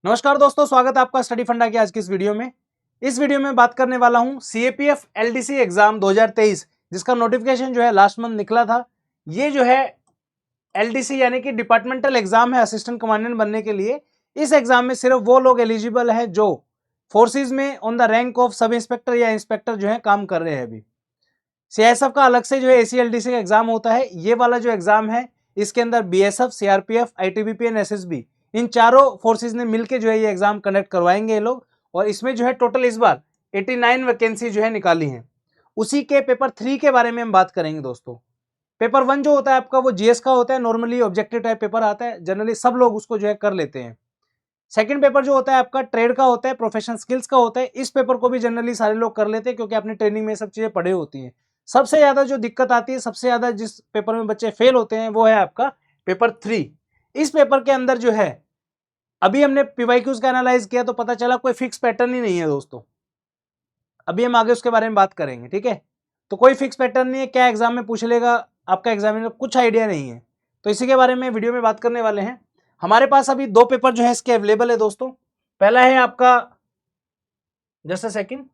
नमस्कार दोस्तों, स्वागत है आपका स्टडी फंडा की आज की इस वीडियो में। इस वीडियो में बात करने वाला हूं सीएपीएफ एलडीसी एग्जाम 2023 जिसका नोटिफिकेशन जो है लास्ट मंथ निकला था। ये जो है एलडीसी यानी कि डिपार्टमेंटल एग्जाम है असिस्टेंट कमांडेंट बनने के लिए। इस एग्जाम में सिर्फ वो लोग एलिजिबल है जो फोर्सेज में on the rank of sub inspector या इंस्पेक्टर जो है काम कर रहे हैं। अभी सीआईएसएफ का अलग से जो है एसीएलडीसी का एग्जाम होता है। ये वाला जो एग्जाम है इसके अंदर BSF, CRPF, ITBP and SSB इन चारों फोर्सेज ने मिलकर जो है ये एग्जाम कंडक्ट करवाएंगे ये लोग। और इसमें जो है टोटल इस बार 89 वैकेंसी जो है निकाली है। उसी के पेपर 3 के बारे में हम बात करेंगे दोस्तों। पेपर 1 जो होता है आपका वो जीएस का होता है। नॉर्मली ऑब्जेक्टिव टाइप पेपर आता है, जनरली सब लोग उसको जो है कर लेते हैं। सेकंड पेपर जो होता है आपका ट्रेड का होता है, प्रोफेशनल स्किल्स का होता है। इस पेपर को भी जनरली सारे लोग कर लेते हैं क्योंकि अपनी ट्रेनिंग में सब चीजें पढ़े होती हैं। सबसे ज्यादा जो दिक्कत आती है, सबसे ज्यादा जिस पेपर में बच्चे फेल होते हैं वो है आपका पेपर 3। इस पेपर के अंदर जो है अभी हमने पीवाईक्यूज का एनालाइज किया तो पता चला कोई फिक्स पैटर्न ही नहीं है दोस्तों। अभी हम आगे उसके बारे में बात करेंगे, ठीक है। तो कोई फिक्स पैटर्न नहीं है, क्या एग्जाम में पूछ लेगा आपका एग्जामिनर, कुछ आइडिया नहीं है। तो इसी के बारे में वीडियो में बात करने वाले हैं। हमारे पास अभी 2 पेपर जो है इसके अवेलेबल है दोस्तों। पहला है आपका, जस्ट अ सेकंड,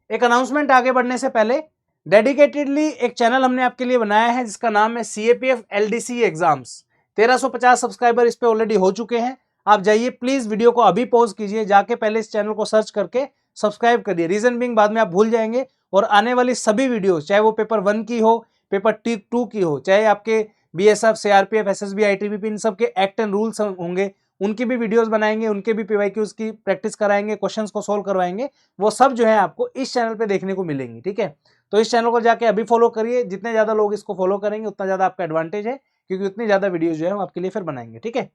एक अनाउंसमेंट आगे बढ़ने से पहले डेडिकेटेडली एक चैनल हमने आपके लिए बनाया है जिसका नाम है सीएपीएफ एलडीसी एग्जाम्स। 1350 सब्सक्राइबर इस पे ऑलरेडी हो चुके हैं। आप जाइए प्लीज, वीडियो को अभी पॉज कीजिए, जाके पहले इस चैनल को सर्च करके सब्सक्राइब करिए। रीजन बिंग बाद में आप भूल जाएंगे और आने वाली सभी वीडियो, चाहे वो पेपर 1 की हो, पेपर 2 की हो, चाहे आपके बीएसएफ, सीआरपीएफ, एसएसबी, आईटीबीपी इन सब के एक्ट एंड रूल्स होंगे, उनकी भी वीडियोस बनाएंगे, उनके भी पीवाईक्यूज की प्रैक्टिस कराएंगे, क्वेश्चंस को सोल्व करवाएंगे। वो सब जो है आपको इस चैनल पे देखने को मिलेंगी, ठीक है। तो इस चैनल को जाके अभी फॉलो करिए। जितने ज्यादा लोग इसको फॉलो करेंगे उतना ज्यादा आपका एडवांटेज है, क्योंकि उतनी ज्यादा वीडियो जो है हम आपके लिए फिर बनाएंगे, ठीक है।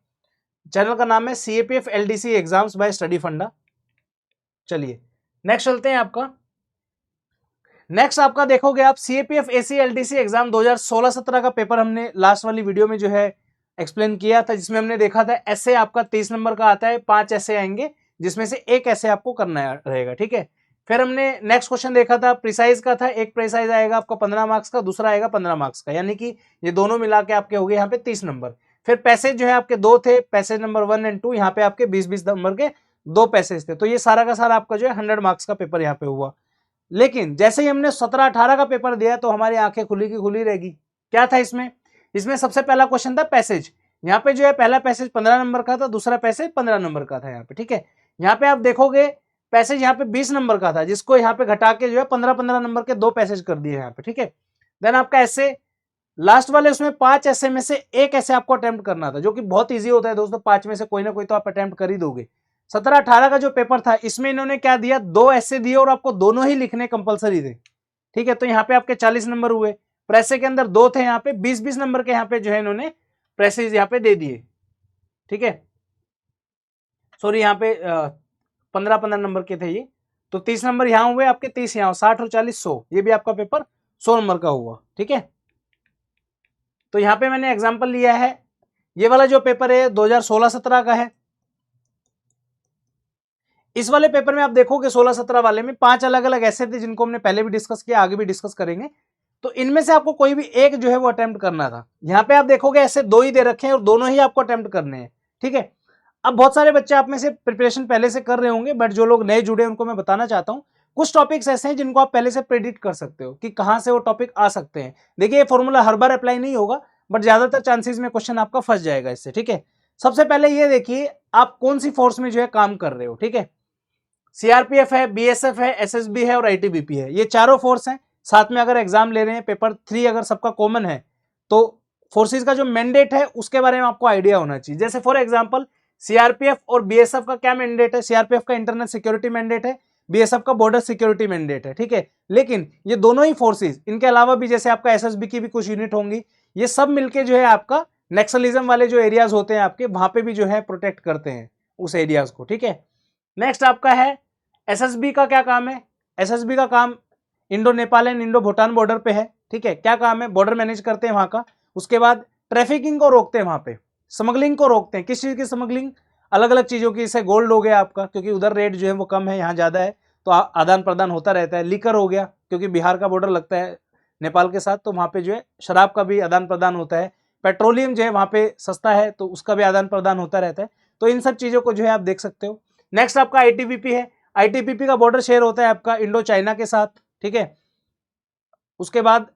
चैनल का नाम है CAPF LDC exams bye study फंडा। चलिए नेक्स्ट चलते हैं। नेक्स्ट आपका देखोगे आप सीएपीएफ एसी एलडीसी एग्जाम 2016-17 का पेपर हमने लास्ट वाली वीडियो में जो है एक्सप्लेन किया था, जिसमें हमने देखा था ऐसे आपका 30 नंबर का आता है, 5 ऐसे आएंगे जिसमें से एक ऐसे आपको करना रहेगा, ठीक है। फिर हमने नेक्स्ट क्वेश्चन देखा था प्रिसाइज का था। एक प्रिसाइज आएगा आपका 15 मार्क्स का, दूसरा आएगा 15 मार्क्स का, यानी कि ये दोनों मिला के आपके हो गए यहाँ पे 30 नंबर। फिर पैसेज जो है आपके 2 थे, पैसेज नंबर 1 एंड 2, यहाँ पे आपके 20-20 नंबर के 2 पैसेज थे। तो ये सारा का सारा आपका जो है 100 मार्क्स का पेपर यहाँ पे हुआ। लेकिन जैसे ही हमने 17-18 का पेपर दिया तो हमारी आंखें खुली की खुली रहेगी। क्या था इसमें? इसमें सबसे पहला क्वेश्चन था पैसेज। यहाँ पे जो है पहला पैसेज 15 नंबर का था, दूसरा पैसेज 15 नंबर का था यहाँ पे, ठीक है। यहाँ पे आप देखोगे पैसेज यहाँ पे 20 नंबर का था, जिसको यहाँ पे घटा के जो है 15-15 नंबर के 2 पैसेज कर दिए यहाँ पे, ठीक है। देन आपका ऐसे लास्ट वाले उसमें 5 ऐसे में से एक ऐसे आपको अटेम्प्ट करना था, जो कि बहुत ईजी होता है दोस्तों। 5 में से कोई ना कोई तो आप अटेम्प्ट कर ही दोगे। 17-18 का जो पेपर था इसमें इन्होंने क्या दिया, 2 ऐसे दिए और आपको दोनों ही लिखने कंपलसरी थे, ठीक है। तो यहाँ पे आपके 40 नंबर हुए। प्रेसे के अंदर 2 थे, यहाँ पे 20-20 नंबर के यहाँ पे जो है इन्होंने प्रेसेज यहाँ पे दे दिए, ठीक है। सॉरी, यहाँ पे 15-15 नंबर के थे ये। तो 30 नंबर यहाँ हुए आपके, 30 यहाँ, 60 और 40 100। ये भी आपका पेपर 100 नंबर का हुआ, ठीक है। तो यहाँ पे मैंने एग्जाम्पल लिया है। ये वाला जो पेपर है 2016-17 का है। इस वाले पेपर में आप देखोगे 16-17 वाले में 5 अलग अलग ऐसे थे जिनको हमने पहले भी डिस्कस किया, आगे भी डिस्कस करेंगे। तो इनमें से आपको कोई भी एक जो है वो अटेम्प्ट करना था। यहाँ पे आप देखोगे ऐसे 2 ही दे रखे हैं और दोनों ही आपको अटेम्प्ट करने हैं, ठीक है। अब बहुत सारे बच्चे आप में से प्रिपरेशन पहले से कर रहे होंगे, बट जो लोग नए जुड़े उनको मैं बताना चाहता हूँ कुछ टॉपिक्स ऐसे हैं जिनको आप पहले से प्रेडिक्ट कर सकते हो कि कहां से वो टॉपिक आ सकते हैं। देखिए ये फॉर्मूला हर बार अप्लाई नहीं होगा, बट ज्यादातर चांसेस में क्वेश्चन आपका फंस जाएगा इससे, ठीक है। सबसे पहले ये देखिए आप कौन सी फोर्स में जो है काम कर रहे हो, ठीक है। सीआरपीएफ है, बीएसएफ है, एसएसबी है और आईटीबीपी है। ये चारों फोर्स हैं। साथ में अगर एग्जाम ले रहे हैं, पेपर 3 अगर सबका कॉमन है तो फोर्सेज का जो मैंडेट है उसके बारे में आपको आइडिया होना चाहिए। जैसे फॉर एग्जांपल सीआरपीएफ और बीएसएफ का क्या मैंडेट है? सीआरपीएफ का इंटरनल सिक्योरिटी मैंडेट है, बीएसएफ का बॉर्डर सिक्योरिटी मैंडेट है, ठीक है। लेकिन ये दोनों ही फोर्सेज, इनके अलावा भी जैसे आपका एसएसबी की भी कुछ यूनिट होंगी, ये सब मिलके जो है आपका नक्सलिज्म वाले जो एरियाज होते हैं आपके, वहां पे भी जो है प्रोटेक्ट करते हैं उस एरियाज को, ठीक है। नेक्स्ट आपका है एसएसबी का क्या काम है? एसएसबी का काम Indo Nepal and Indo Bhutan border पे है, ठीक है। क्या काम है? बॉर्डर मैनेज करते हैं वहां का। उसके बाद ट्रैफिकिंग को रोकते हैं, वहां पे स्मगलिंग को रोकते हैं। किस चीज की स्मगलिंग? अलग अलग चीजों की, जैसे गोल्ड हो गया आपका, क्योंकि उधर रेट जो है वो कम है, यहाँ ज्यादा है, तो आदान प्रदान होता रहता है। लीकर हो गया, क्योंकि बिहार का बॉर्डर लगता है नेपाल के साथ, तो वहां पे जो है शराब का भी आदान प्रदान होता है। पेट्रोलियम जो है वहां पे सस्ता है, तो उसका भी आदान प्रदान होता रहता है। तो इन सब चीजों को जो है आप देख सकते हो। नेक्स्ट आपका आईटीबीपी है। आईटीबीपी का बॉर्डर शेयर होता है आपका इंडो चाइना के साथ, ठीक है। उसके बाद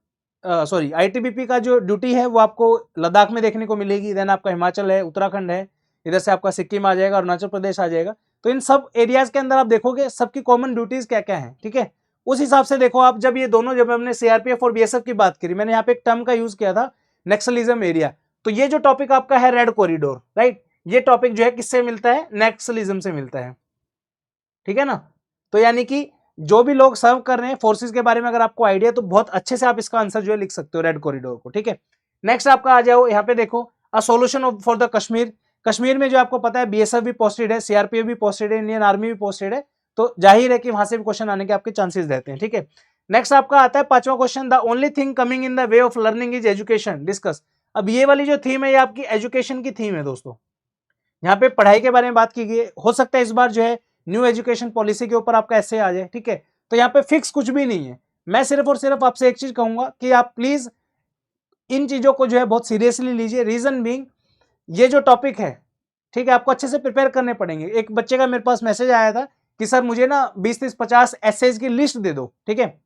सॉरी, आईटीबीपी का जो ड्यूटी है वो आपको लद्दाख में देखने को मिलेगी। देन आपका हिमाचल है, उत्तराखंड है, इधर से आपका सिक्किम आ जाएगा, अरुणाचल प्रदेश आ जाएगा। तो इन सब एरियाज के अंदर आप देखोगे सबकी कॉमन ड्यूटीज क्या क्या है, ठीक है। उस हिसाब से देखो आप, जब ये दोनों, जब हमने सीआरपीएफ और बीएसएफ की बात करी, मैंने यहाँ पे एक टर्म का यूज किया था, नक्सलिज्म एरिया। तो ये जो टॉपिक आपका है रेड कॉरिडोर, राइट, ये टॉपिक जो है किससे मिलता है, नक्सलिज्म से मिलता है, ठीक है ना। तो यानी कि जो भी लोग सर्व कर रहे हैं फोर्सेस के बारे में अगर आपको आइडिया, तो बहुत अच्छे से आप इसका आंसर जो है लिख सकते हो रेड कॉरिडोर को, ठीक है। नेक्स्ट आपका आ जाओ, यहाँ पे देखो a solution for the Kashmir. Kashmir में जो आपको पता है बीएसएफ भी पोस्टेड है, सीआरपीएफ भी पोस्टेड है, इंडियन आर्मी भी पोस्टेड है, तो जाहिर है कि वहां से भी क्वेश्चन आने के आपके चांसेस रहते हैं, ठीक है। नेक्स्ट आपका आता है पांचवा question, the only thing coming in the way of learning is education, discuss. अब ये वाली जो थीम है ये आपकी एजुकेशन की थीम है दोस्तों। यहाँ पे पढ़ाई के बारे में बात की गई है। हो सकता है इस बार जो है न्यू एजुकेशन पॉलिसी के ऊपर आपका ऐसे आ जाए, ठीक है। तो यहाँ पे फिक्स कुछ भी नहीं है। मैं सिर्फ और सिर्फ आपसे एक चीज कहूंगा कि आप प्लीज इन चीजों को जो है बहुत सीरियसली लीजिए। रीजन बीइंग, ये जो टॉपिक है, ठीक है, आपको अच्छे से प्रिपेयर करने पड़ेंगे। एक बच्चे का मेरे पास मैसेज आया था कि सर मुझे ना 20, 30, 50 एसेज की लिस्ट दे दो, ठीक है।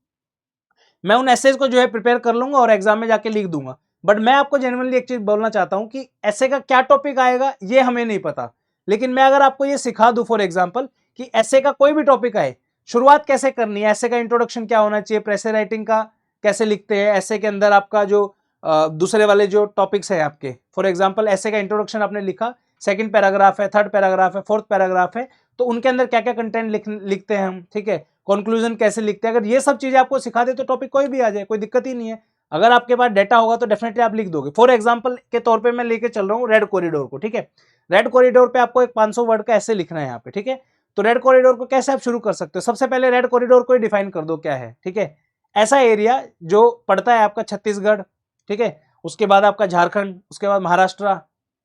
मैं उन एसेज को जो है प्रिपेयर कर लूंगा और एग्जाम में जाके लिख दूंगा। बट मैं आपको जेन्युइनली एक चीज बोलना चाहता हूं कि ऐसे का क्या टॉपिक आएगा ये हमें नहीं पता, लेकिन मैं अगर आपको ये सिखा दूं फॉर एग्जांपल कि ऐसे का कोई भी टॉपिक आए, शुरुआत कैसे करनी है, ऐसे का इंट्रोडक्शन क्या होना चाहिए, प्रेशर राइटिंग का कैसे लिखते हैं, ऐसे के अंदर आपका जो दूसरे वाले जो टॉपिक्स है आपके, फॉर एग्जाम्पल ऐसे का इंट्रोडक्शन आपने लिखा, सेकंड पैराग्राफ है, थर्ड पैराग्राफ है, फोर्थ पैराग्राफ है, तो उनके अंदर क्या क्या कंटेंट लिखते हैं हम, ठीक है, कंक्लूजन कैसे लिखते हैं। अगर ये सब चीजें आपको सिखा दे तो टॉपिक कोई भी आ जाए, कोई दिक्कत ही नहीं है। अगर आपके पास डेटा होगा तो डेफिनेटली आप लिख दोगे। फॉर एग्जांपल के तौर पे मैं लेके चल रहा हूँ रेड कॉरिडोर को, ठीक है। रेड कॉरिडोर पे आपको एक 500 वर्ड का ऐसे लिखना है यहाँ पे, ठीक है। तो रेड कॉरिडोर को कैसे आप शुरू कर सकते हो, सबसे पहले रेड कॉरिडोर को ही डिफाइन कर दो क्या है, ठीक है। ऐसा एरिया जो पड़ता है आपका छत्तीसगढ़, ठीक है, उसके बाद आपका झारखंड, उसके बाद महाराष्ट्र,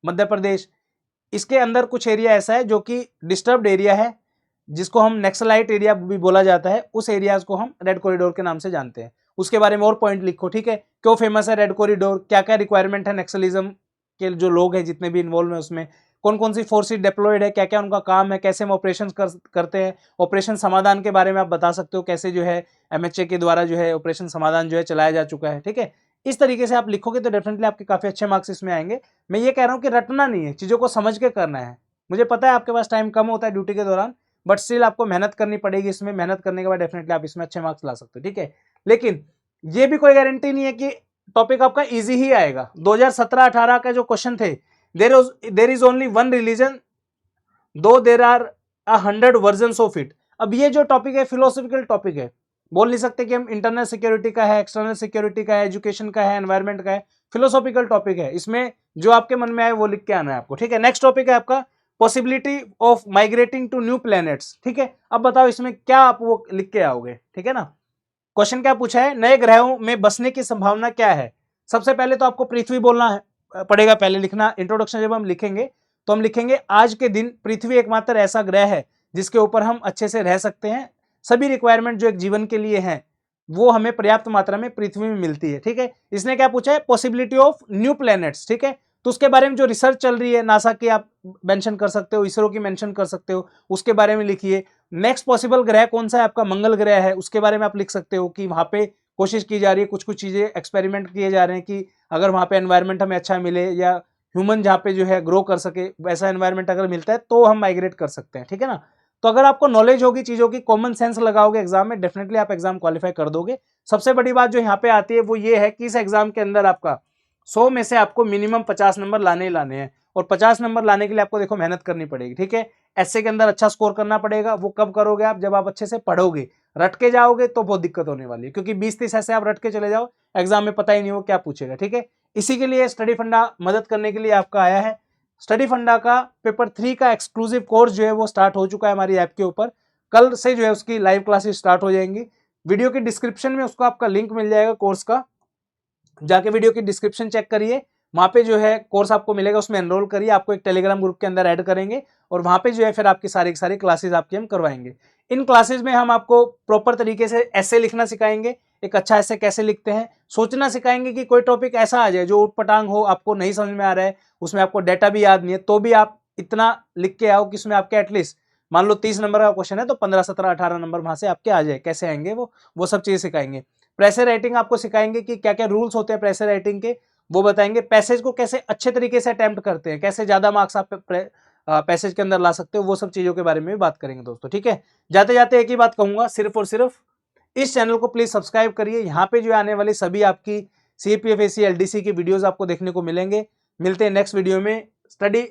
मध्य प्रदेश, इसके अंदर कुछ एरिया ऐसा है जो कि डिस्टर्ब्ड एरिया है, जिसको हम नक्सलाइट एरिया भी बोला जाता है। उस एरियाज को हम रेड कॉरिडोर के नाम से जानते हैं। उसके बारे में और पॉइंट लिखो, ठीक है, क्यों फेमस है रेड कॉरिडोर, क्या क्या रिक्वायरमेंट है नक्सलिज्म के जो लोग हैं जितने भी इन्वॉल्व हैं उसमें, कौन कौन सी फोर्सेस डिप्लॉयड है, क्या क्या उनका काम है, कैसे हम ऑपरेशन करते हैं। ऑपरेशन समाधान के बारे में आप बता सकते हो, कैसे जो है एमएचए के द्वारा जो है ऑपरेशन समाधान जो है चलाया जा चुका है, ठीक है। इस तरीके से आप लिखोगे तो डेफिनेटली आपके काफी अच्छे मार्क्स इसमें आएंगे। मैं ये कह रहा हूँ कि रटना नहीं है, चीजों को समझ के करना है। मुझे पता है आपके पास टाइम कम होता है ड्यूटी के दौरान, बट स्टिल आपको मेहनत करनी पड़ेगी। इसमें मेहनत करने के बाद डेफिनेटली आप इसमें अच्छे मार्क्स ला सकते हो, ठीक है। लेकिन ये भी कोई गारंटी नहीं है कि टॉपिक आपका इजी ही आएगा। 2017-18 का जो क्वेश्चन थे, there is only one religion though there are 100 versions of it. अब ये जो टॉपिक है फिलोसॉफिकल टॉपिक है, बोल नहीं सकते कि हम इंटरनल सिक्योरिटी का है, एक्सटर्नल सिक्योरिटी का है, एजुकेशन का है, एनवायरमेंट का है, फिलोसॉफिकल टॉपिक है। इसमें जो आपके मन में आए वो लिख के आना है आपको, ठीक है। नेक्स्ट टॉपिक है आपका possibility of migrating to new planets, ठीक है। अब बताओ इसमें क्या आप वो लिख के आओगे, ठीक है ना। क्वेश्चन क्या पूछा है, नए ग्रहों में बसने की संभावना क्या है। सबसे पहले तो आपको पृथ्वी बोलना है पड़ेगा, पहले लिखना। इंट्रोडक्शन जब हम लिखेंगे तो हम लिखेंगे आज के दिन पृथ्वी एकमात्र ऐसा ग्रह है जिसके ऊपर हम अच्छे से रह सकते हैं। सभी रिक्वायरमेंट जो एक जीवन के लिए है वो हमें पर्याप्त मात्रा में पृथ्वी में मिलती है, ठीक है। इसने क्या पूछा है, पॉसिबिलिटी ऑफ न्यू प्लैनेट्स, ठीक है। तो उसके बारे में जो रिसर्च चल रही है, नासा की आप मेंशन कर सकते हो, इसरो की मेंशन कर सकते हो, उसके बारे में लिखिए। नेक्स्ट पॉसिबल ग्रह कौन सा है आपका, मंगल ग्रह है, उसके बारे में आप लिख सकते हो कि वहां पे कोशिश की जा रही है, कुछ कुछ चीजें एक्सपेरिमेंट किए जा रहे हैं कि अगर वहां पे एनवायरमेंट हमें अच्छा मिले या ह्यूमन जहाँ पे जो है ग्रो कर सके, वैसा एनवायरमेंट अगर मिलता है तो हम माइग्रेट कर सकते हैं, ठीक है ना। तो अगर आपको नॉलेज होगी चीजों की, कॉमन सेंस लगाओगे एग्जाम में, डेफिनेटली आप एग्जाम क्वालिफाई कर दोगे। सबसे बड़ी बात जो यहाँ पे आती है वो ये है कि इस एग्जाम के अंदर आपका 100 में से आपको मिनिमम 50 नंबर लाने ही लाने हैं। और 50 नंबर लाने के लिए आपको देखो मेहनत करनी पड़ेगी, ठीक है। ऐसे के अंदर अच्छा स्कोर करना पड़ेगा। वो कब करोगे आप, जब आप अच्छे से पढ़ोगे। रट के जाओगे तो बहुत दिक्कत होने वाली है, क्योंकि 20-30 ऐसे आप रट के चले जाओ, एग्जाम में पता ही नहीं हो क्या पूछेगा, ठीक है। इसी के लिए स्टडी फंडा मदद करने के लिए आपका आया है। स्टडी फंडा का पेपर 3 का एक्सक्लूसिव कोर्स जो है वो स्टार्ट हो चुका है हमारी ऐप के ऊपर। कल से जो है उसकी लाइव क्लासेस स्टार्ट हो जाएंगी। वीडियो की डिस्क्रिप्शन में उसका आपका लिंक मिल जाएगा कोर्स का, जाके वीडियो की डिस्क्रिप्शन चेक करिए, वहां पे जो है कोर्स आपको मिलेगा, उसमें एनरोल करिए। आपको एक टेलीग्राम ग्रुप के अंदर ऐड करेंगे और वहां पे जो है फिर आपकी सारी की सारी क्लासेस आपकी हम करवाएंगे। इन क्लासेस में हम आपको प्रॉपर तरीके से ऐसे लिखना सिखाएंगे, एक अच्छा ऐसे कैसे लिखते हैं, सोचना सिखाएंगे कि कोई टॉपिक ऐसा आ जाए जो उटपटांग हो, आपको नहीं समझ में आ रहा है, उसमें आपको डाटा भी याद नहीं है, तो भी आप इतना लिख के आओ कि उसमें आपके एटलीस्ट मान लो 30 नंबर का क्वेश्चन है तो 15, 17, 18 नंबर वहां से आपके आ जाए। कैसे आएंगे वो सब चीजें सिखाएंगे। प्रेशर राइटिंग आपको सिखाएंगे कि क्या क्या रूल्स होते हैं प्रेशर राइटिंग के, वो बताएंगे। पैसेज को कैसे अच्छे तरीके से अटेम्प्ट करते हैं, कैसे ज्यादा मार्क्स आप पैसेज के अंदर ला सकते हो, वो सब चीजों के बारे में भी बात करेंगे दोस्तों। ठीक है, जाते जाते एक ही बात कहूंगा, सिर्फ और सिर्फ इस चैनल को प्लीज सब्सक्राइब करिए। यहाँ पे जो आने वाली सभी आपकी सीपीएफ एसी एलडीसी की वीडियोस आपको देखने को मिलेंगे। मिलते हैं नेक्स्ट वीडियो में। स्टडी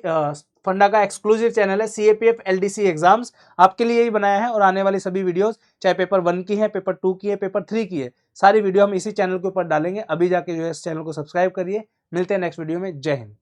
फंडा का एक्सक्लूसिव चैनल है सीएपीएफ एलडीसी एग्जाम्स, आपके लिए ही बनाया है। और आने वाली सभी वीडियोस चाहे पेपर 1 की है, पेपर 2 की है, पेपर 3 की है, सारी वीडियो हम इसी चैनल के ऊपर डालेंगे। अभी जाके जो है इस चैनल को सब्सक्राइब करिए। मिलते हैं नेक्स्ट वीडियो में। जय हिंद।